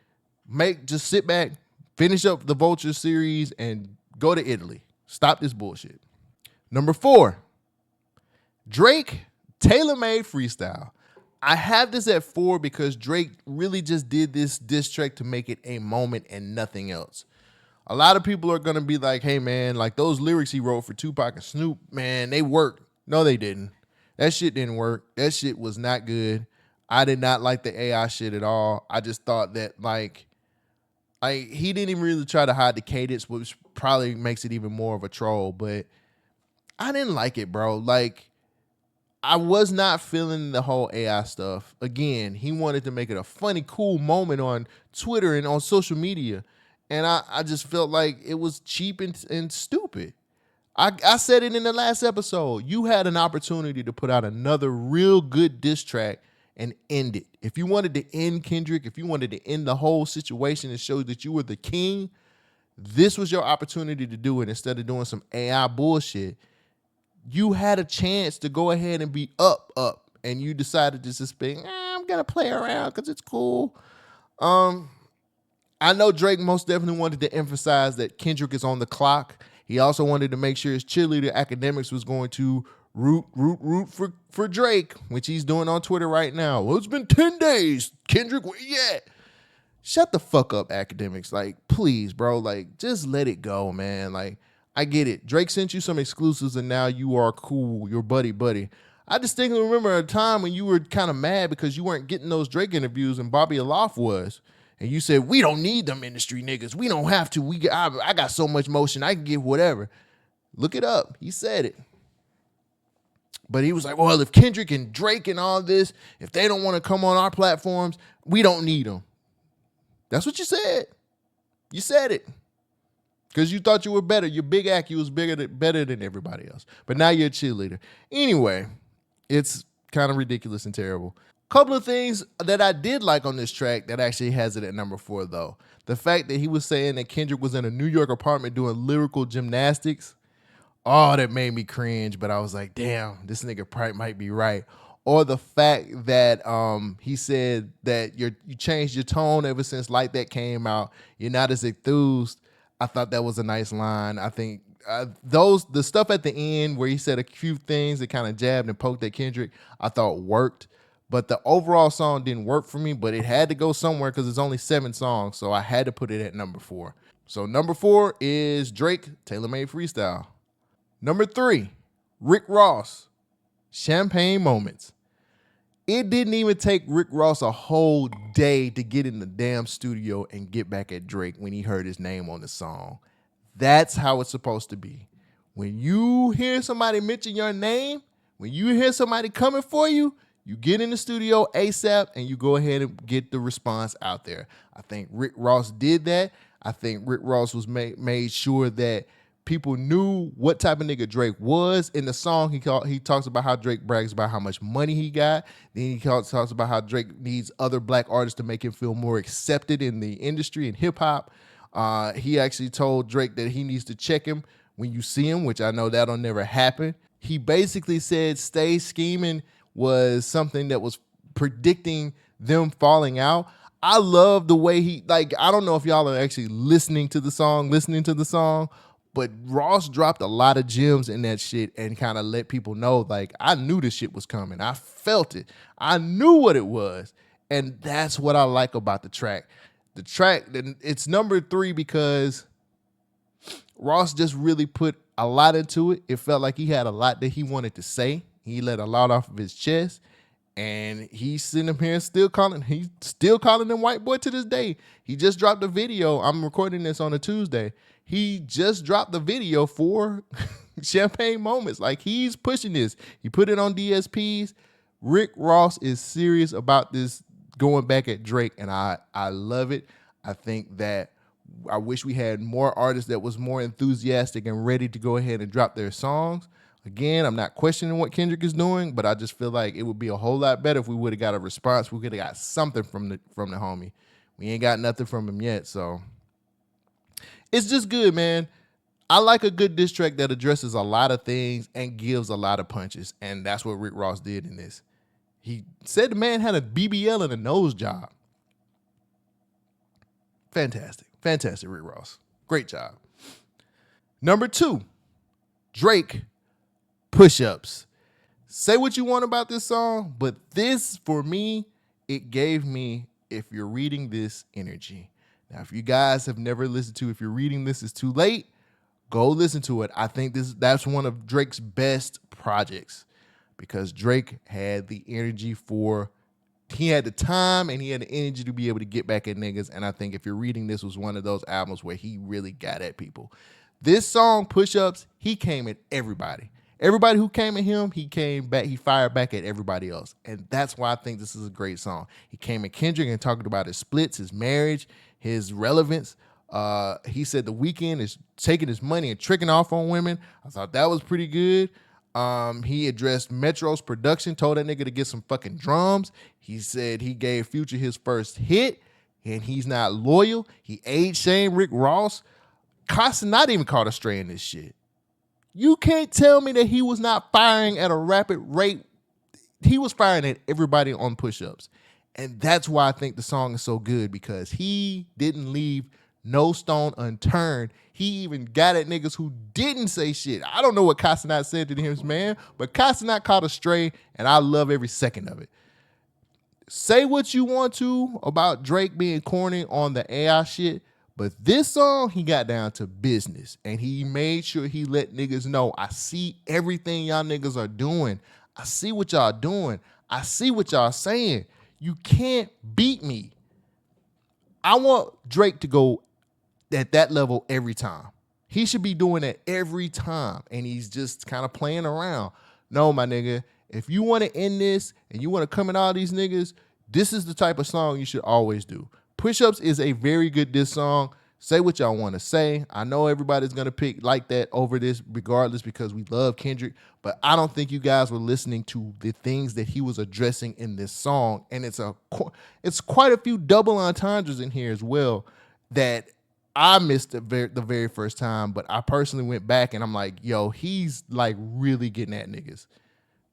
S1: Just sit back, finish up the Vulture series, and go to Italy. Stop this bullshit. Number 4, Drake, Tailor-Made Freestyle. I have this at 4 because Drake really just did this diss track to make it a moment and nothing else. A lot of people are going to be like, hey, man, like those lyrics he wrote for Tupac and Snoop, man, they worked. No, they didn't. That shit didn't work. That shit was not good. I did not like the AI shit at all. I just thought that, like he didn't even really try to hide the cadence, which probably makes it even more of a troll, but I didn't like it, bro. Like, I was not feeling the whole AI stuff. Again, he wanted to make it a funny, cool moment on Twitter and on social media. And I just felt like it was cheap and stupid. I said it in the last episode. You had an opportunity to put out another real good diss track and end it. If you wanted to end Kendrick, if you wanted to end the whole situation and show that you were the king, this was your opportunity to do it instead of doing some AI bullshit. You had a chance to go ahead and be up, and you decided to just be, I'm going to play around because it's cool. I know Drake most definitely wanted to emphasize that Kendrick is on the clock. He also wanted to make sure his cheerleader academics was going to root for Drake, which he's doing on Twitter right now. Well, it's been 10 days. Kendrick, where you at? Shut the fuck up, academics. Like, please, bro. Like, just let it go, man. Like, I get it. Drake sent you some exclusives and now you are cool. You're buddy. I distinctly remember a time when you were kind of mad because you weren't getting those Drake interviews and Bobby Aloft was. And you said, we don't need them industry niggas. We don't have to. I got so much motion. I can get whatever. Look it up. He said it. But he was like, well, if Kendrick and Drake and all this, if they don't want to come on our platforms, we don't need them. That's what you said. You said it. Because you thought you were better. Your big act, you was better than everybody else. But now you're a cheerleader. Anyway, it's kind of ridiculous and terrible. Couple of things that I did like on this track that actually has it at number 4, though. The fact that he was saying that Kendrick was in a New York apartment doing lyrical gymnastics. Oh, that made me cringe. But I was like, damn, this nigga probably might be right. Or the fact that he said that you changed your tone ever since Like That came out. You're not as enthused. I thought that was a nice line. I think the stuff at the end where he said a few things that kind of jabbed and poked at Kendrick, I thought worked. But the overall song didn't work for me, but it had to go somewhere because it's only 7 songs, so I had to put it at number 4. So number 4 is Drake, Tailor-Made Freestyle. Number 3, Rick Ross, Champagne Moments. It didn't even take Rick Ross a whole day to get in the damn studio and get back at Drake when he heard his name on the song. That's how it's supposed to be. When you hear somebody mention your name, when you hear somebody coming for you, you get in the studio ASAP and you go ahead and get the response out there. I think Rick Ross did that. I think Rick Ross was made sure that People knew what type of nigga Drake was. In the song, he talks about how Drake brags about how much money he got. Then he talks about how Drake needs other black artists to make him feel more accepted in the industry and hip hop. He actually told Drake that he needs to check him when you see him, which I know that'll never happen. He basically said Stay Scheming was something that was predicting them falling out. I love the way I don't know if y'all are actually listening to the song, but Ross dropped a lot of gems in that shit and kind of let people know, like, I knew this shit was coming. I felt it. I knew what it was. And that's what I like about the track. The track, it's number 3 because Ross just really put a lot into it. It felt like he had a lot that he wanted to say. He let a lot off of his chest. And he's sitting up here still calling them white boy to this day. He just dropped a video. I'm recording this on a Tuesday. He just dropped the video for Champagne Moments. Like, he's pushing this. He put it on DSPs. Rick Ross is serious about this going back at Drake, and I love it. I think that I wish we had more artists that was more enthusiastic and ready to go ahead and drop their songs. Again, I'm not questioning what Kendrick is doing, but I just feel like it would be a whole lot better if we would have got a response. We could have got something from the homie. We ain't got nothing from him yet, so it's just good, man. I like a good diss track that addresses a lot of things and gives a lot of punches, and that's what Rick Ross did in this. He said the man had a BBL and a nose job. Fantastic. Fantastic, Rick Ross. Great job. Number 2, Drake, Push-Ups. Say what you want about this song, but this, for me, it gave me, if you're reading this, energy. Now, if you guys have never listened to, if you're reading this, it's too late, go listen to it. I think that's one of Drake's best projects because Drake had the energy he had the time and he had the energy to be able to get back at niggas. And I think if you're reading this, was one of those albums where he really got at people. This song, Push-Ups, he came at everybody. Everybody who came at him, he came back, he fired back at everybody else. And that's why I think this is a great song. He came at Kendrick and talked about his splits, his marriage, his relevance. He said The Weeknd is taking his money and tricking off on women. I thought that was pretty good. He addressed Metro's production, told that nigga to get some fucking drums. He said he gave Future his first hit, and he's not loyal. He age shamed Rick Ross. Costa not even caught a stray in this shit. You can't tell me that he was not firing at a rapid rate. He was firing at everybody on Push-Ups. And that's why I think the song is so good, because he didn't leave no stone unturned. He even got at niggas who didn't say shit. I don't know what Casanat said to him, man, but Casanat caught a stray, and I love every second of it. Say what you want to about Drake being corny on the AI shit, but this song, he got down to business, and he made sure he let niggas know, I see everything y'all niggas are doing. I see what y'all doing. I see what y'all saying. You can't beat me. I want Drake to go at that level every time. He should be doing that every time, and he's just kind of playing around. No, my nigga, if you want to end this and you want to come at all these niggas, this is the type of song you should always do. Push-Ups is a very good diss song. Say what y'all want to say. I know everybody's going to pick like that over this regardless because we love Kendrick, but I don't think you guys were listening to the things that he was addressing in this song, and it's quite a few double entendres in here as well that I missed the very first time, but I personally went back and I'm like, yo, he's like really getting at niggas.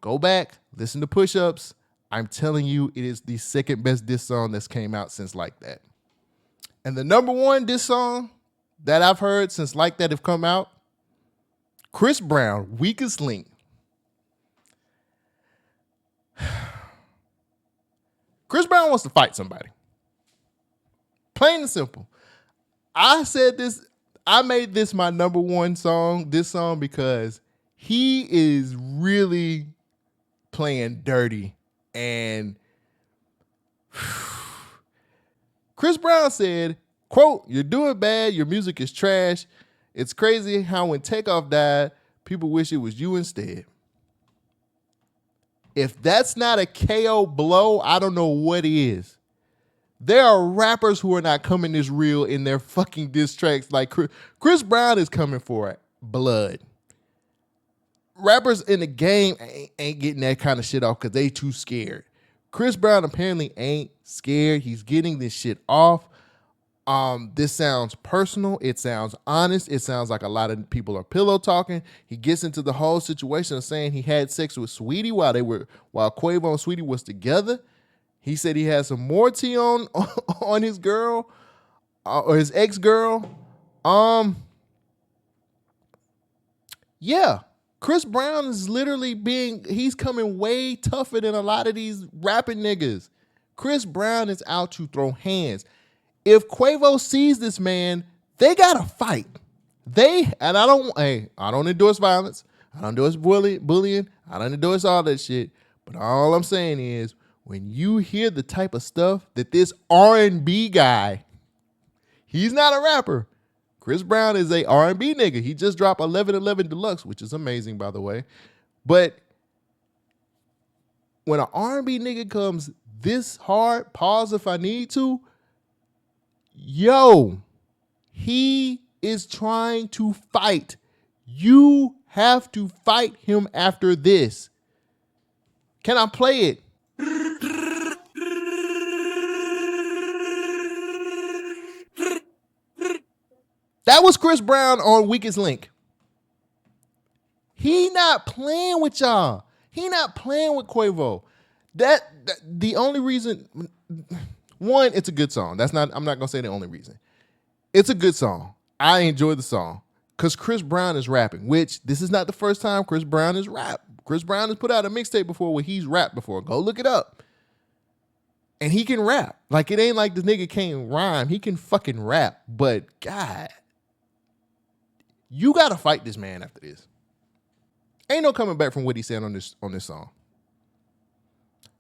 S1: Go back, listen to Push-Ups. I'm telling you, it is the second best diss song that's came out since Like That. And the number 1 diss song that I've heard since Like That have come out, Chris Brown, Weakest Link. Chris Brown wants to fight somebody. Plain and simple. I said this, I made this my number 1 song, this song, because he is really playing dirty. And Chris Brown said, quote, "You're doing bad. Your music is trash. It's crazy how when Takeoff died, people wish it was you instead." If that's not a KO blow, I don't know what is. There are rappers who are not coming this real in their fucking diss tracks. Like Chris Brown is coming for blood. Rappers in the game ain't getting that kind of shit off because they too scared. Chris Brown apparently ain't scared. He's getting this shit off. This sounds personal. It sounds honest. It sounds like a lot of people are pillow talking. He gets into the whole situation of saying he had sex with Sweetie while Quavo and Sweetie was together. He said he had some more tea on his girl or his ex-girl. Yeah. Chris Brown is literally he's coming way tougher than a lot of these rapping niggas. Chris Brown is out to throw hands. If Quavo sees this man, they gotta fight. I don't endorse violence. I don't endorse bullying. I don't endorse all that shit. But all I'm saying is, when you hear the type of stuff that this R&B guy, he's not a rapper. Chris Brown is a R&B nigga. He just dropped 1111 Deluxe, which is amazing, by the way. But when an R&B nigga comes this hard, pause if I need to, yo, he is trying to fight. You have to fight him after this. Can I play it? That was Chris Brown on Weakest Link. He not playing with y'all. He not playing with Quavo. That the only reason, one, it's a good song. I'm not gonna say the only reason. It's a good song. I enjoy the song because Chris Brown is rapping, which this is not the first time Chris Brown has rapped. Chris Brown has put out a mixtape before where he's rapped before. Go look it up. And he can rap. Like, it ain't like the nigga can't rhyme. He can fucking rap. But God, you gotta fight this man after this. Ain't no coming back from what he said on this song.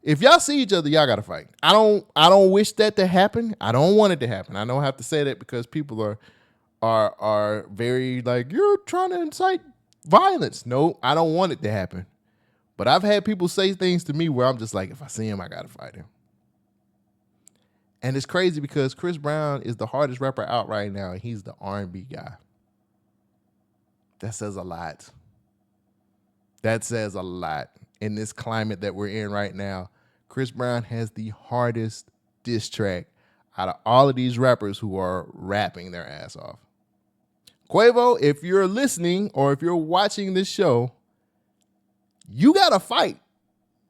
S1: If y'all see each other, y'all gotta fight. I don't wish that to happen. I don't want it to happen. I don't have to say that because people are very like, you're trying to incite violence. No, I don't want it to happen. But I've had people say things to me where I'm just like, if I see him, I gotta fight him. And it's crazy because Chris Brown is the hardest rapper out right now, and he's the R&B guy. That says a lot. That says a lot. In this climate that we're in right now, Chris Brown has the hardest diss track out of all of these rappers who are rapping their ass off. Quavo, if you're listening or if you're watching this show, you gotta fight.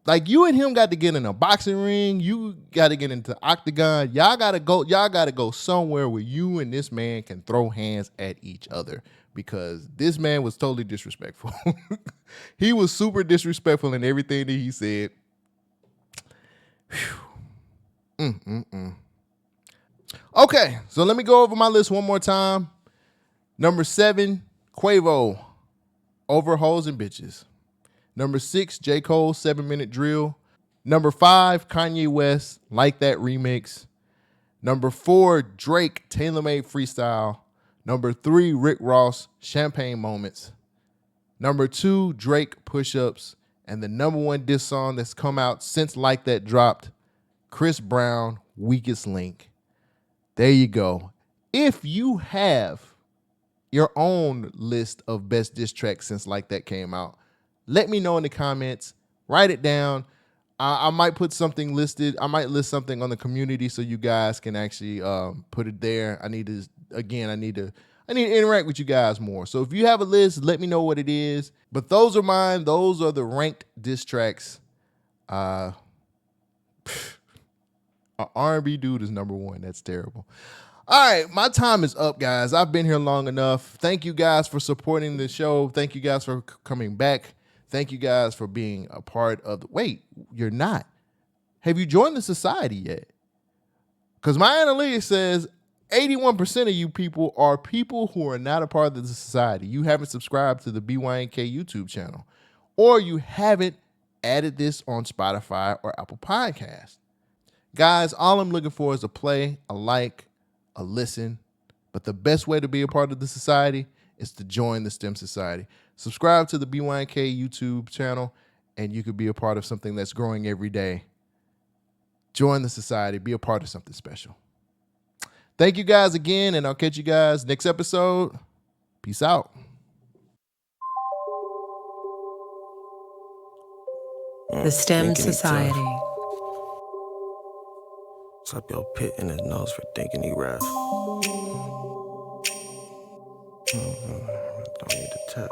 S1: Like, you and him got to get in a boxing ring. You got to get into octagon. Y'all gotta go somewhere where you and this man can throw hands at each other, because this man was totally disrespectful. He was super disrespectful in everything that he said. Okay, so let me go over my list one more time. Number 7, Quavo, Over Hoes and Bitches. Number 6, J. Cole, 7-Minute Drill. Number 5, Kanye West, Like That Remix. Number 4, Drake, Tailor Made Freestyle. Number 3, Rick Ross, Champagne Moments. Number 2, Drake, Push Ups. And the number 1 diss song that's come out since Like That dropped, Chris Brown, Weakest Link. There you go. If you have your own list of best diss tracks since Like That came out, let me know in the comments. Write it down. I might put something listed. I might list something on the community so you guys can actually put it there. I need to interact with you guys more. So if you have a list, let me know what it is. But those are mine. Those are the ranked diss tracks. An R&B dude is number 1. That's terrible. All right, my time is up, guys. I've been here long enough. Thank you guys for supporting the show. Thank you guys for coming back. Thank you guys for being a part of the... Wait, you're not. Have you joined the society yet? Because my analytics says 81% of you people are people who are not a part of the society. You haven't subscribed to the BYNK YouTube channel, or you haven't added this on Spotify or Apple Podcasts. Guys, all I'm looking for is a play, a like, a listen. But the best way to be a part of the society is to join the STEM Society. Subscribe to the BYNK YouTube channel, and you could be a part of something that's growing every day. Join the society. Be a part of something special. Thank you guys again, and I'll catch you guys next episode. Peace out.
S2: The STEM
S8: Thinking he tough.
S2: Society.
S8: Slap your pit in his nose for thinking he rough. Don't need to tell.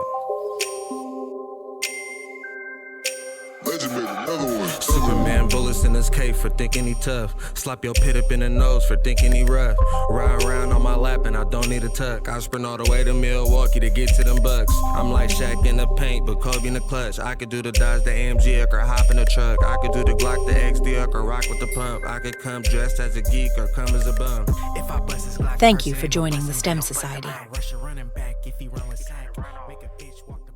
S8: Superman bullets in his cape for thinking he tough. Slap your pit up in the nose for thinking he rough. Ride around on my lap and I don't need a tuck. I sprint all the way to Milwaukee to get to them bucks. I'm like Shaq in the paint, but Kobe in the clutch. I could do the Dodge, the AMG, or hop in the truck. I could do the Glock, the XD, or rock with the pump. I could come dressed as a geek or come as a bum. If I bust his Glock,
S7: Thank you for joining the STEM Society.
S8: Rush a running back if he run with sack. Make a bitch walk the